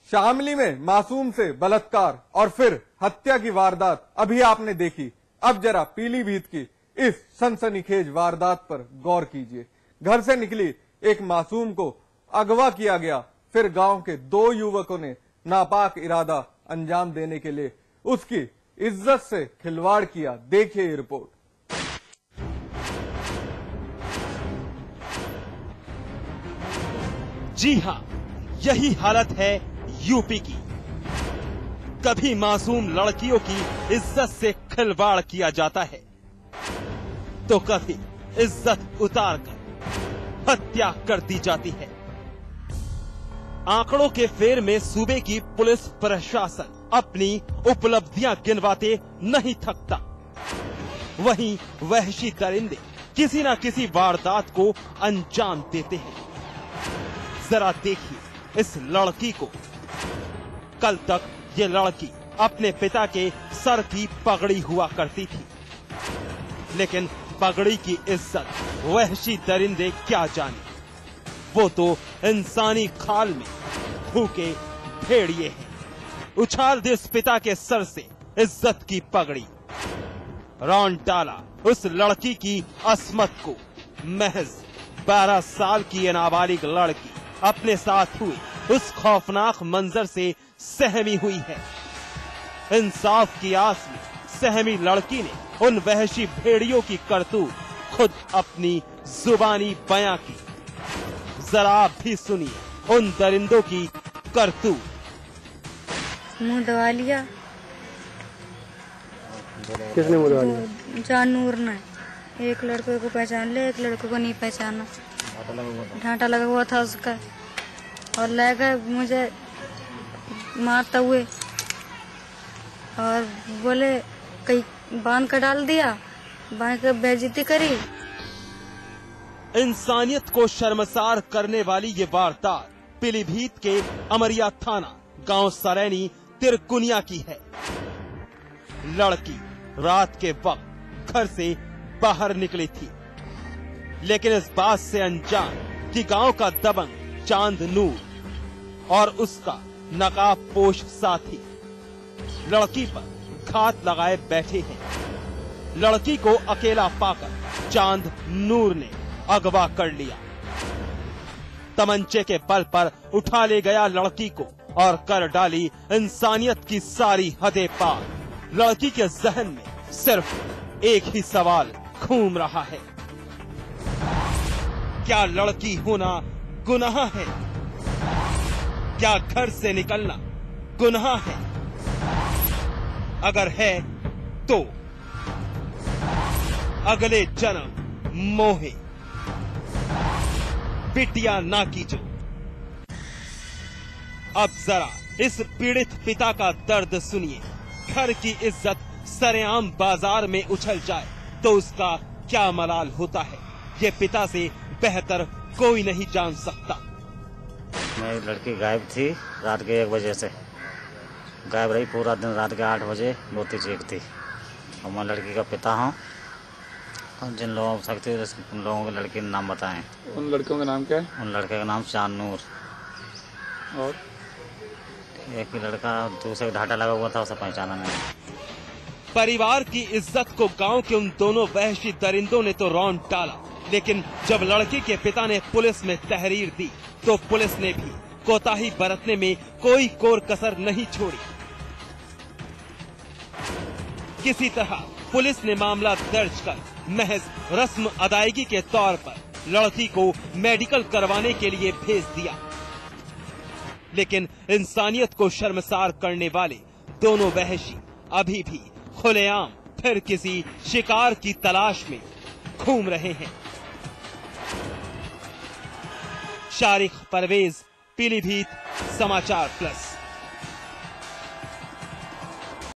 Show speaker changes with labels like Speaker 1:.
Speaker 1: शामली में मासूम से बलात्कार और फिर हत्या की वारदात अभी आपने देखी। अब जरा पीलीभीत की इस सनसनीखेज वारदात पर गौर कीजिए। घर से निकली एक मासूम को अगवा किया गया, फिर गांव के 2 युवकों ने नापाक इरादा अंजाम देने के लिए उसकी इज्जत से खिलवाड़ किया। देखिए ये रिपोर्ट।
Speaker 2: जी हां, यही हालत है यूपी की। कभी मासूम लड़कियों की इज्जत से खिलवाड़ किया जाता है तो कभी इज्जत उतारकर हत्या कर दी जाती है। आंकड़ों के फेर में सूबे की पुलिस प्रशासन अपनी उपलब्धियां गिनवाते नहीं थकता। वहीं वहशी दरिंदे किसी न किसी वारदात को अंजाम देते हैं। जरा देखिए इस लड़की को। कल तक ये लड़की अपने पिता के सर की पगड़ी हुआ करती थी, लेकिन पगड़ी की इज्जत वहशी दरिंदे क्या जाने। वो तो इंसानी खाल में भूखे भेड़िए हैं। उछाल दे इस पिता के सर से इज्जत की पगड़ी। रौंद डाला उस लड़की की अस्मत को। महज 12 साल की ये नाबालिग लड़की अपने साथ हुए उस खौफनाक मंजर से सहमी हुई है। इंसाफ की आस में सहमी लड़की ने उन वहशी भेड़ियों की करतूत खुद अपनी जुबानी बयां की। जरा आप भी सुनिए उन दरिंदों की करतूत।
Speaker 3: मुंह दबा लिया।
Speaker 4: किसने मुंह दबा लिया?
Speaker 3: जानूर ने। एक लड़के को पहचान ले, एक लड़के को नहीं पहचाना। ढांटा लगा हुआ था उसका और ले गए मुझे मारते हुए और बोले कहीं बांध कर डाल दिया, बांध कर बेइज्जती करी।
Speaker 2: इंसानियत को शर्मसार करने वाली ये वारदात पीलीभीत के अमरिया थाना गांव सरैनी तिरकुनिया की है। लड़की रात के वक्त घर से बाहर निकली थी, लेकिन इस बात से अनजान कि गांव का दबंग चांद नूर और उसका नकाबपोश साथी लड़की पर घात लगाए बैठे हैं। लड़की को अकेला पाकर चांद नूर ने अगवा कर लिया। तमंचे के बल पर उठा ले गया लड़की को और कर डाली इंसानियत की सारी हदें पार। लड़की के जहन में सिर्फ एक ही सवाल घूम रहा है, क्या लड़की होना गुनाह है? क्या घर से निकलना गुनाह है? अगर है तो अगले जन्म मोहे बिटिया ना कीजो। अब जरा इस पीड़ित पिता का दर्द सुनिए। घर की इज्जत सरेआम बाजार में उछल जाए तो उसका क्या मलाल होता है, ये पिता से बेहतर कोई नहीं जान सकता।
Speaker 5: मेरी लड़की गायब थी रात के 1 बजे से। गायब रही पूरा दिन। रात के 8 बजे रोती चीखती। और मैं लड़की का पिता हूँ। और जिन लोगों को सकती है उन लोगों के लड़की के नाम बताएं।
Speaker 4: उन लड़कों का नाम क्या है?
Speaker 5: उन लड़के का नाम चांद नूर
Speaker 4: और
Speaker 5: एक ही लड़का दूसरे ढाटा लगा हुआ था, उसे पहचाना नहीं।
Speaker 2: परिवार की इज्जत को गांव के उन दोनों वहशी दरिंदों ने तो रौंद डाला, लेकिन जब लड़की के पिता ने पुलिस में तहरीर दी तो पुलिस ने भी कोताही बरतने में कोई कोर कसर नहीं छोड़ी। किसी तरह पुलिस ने मामला दर्ज कर महज रस्म अदायगी के तौर पर लड़की को मेडिकल करवाने के लिए भेज दिया। लेकिन इंसानियत को शर्मसार करने वाले दोनों वहशी अभी भी खुलेआम फिर किसी शिकार की तलाश में घूम रहे हैं। शारिक परवेज, पीलीभीत समाचार प्लस।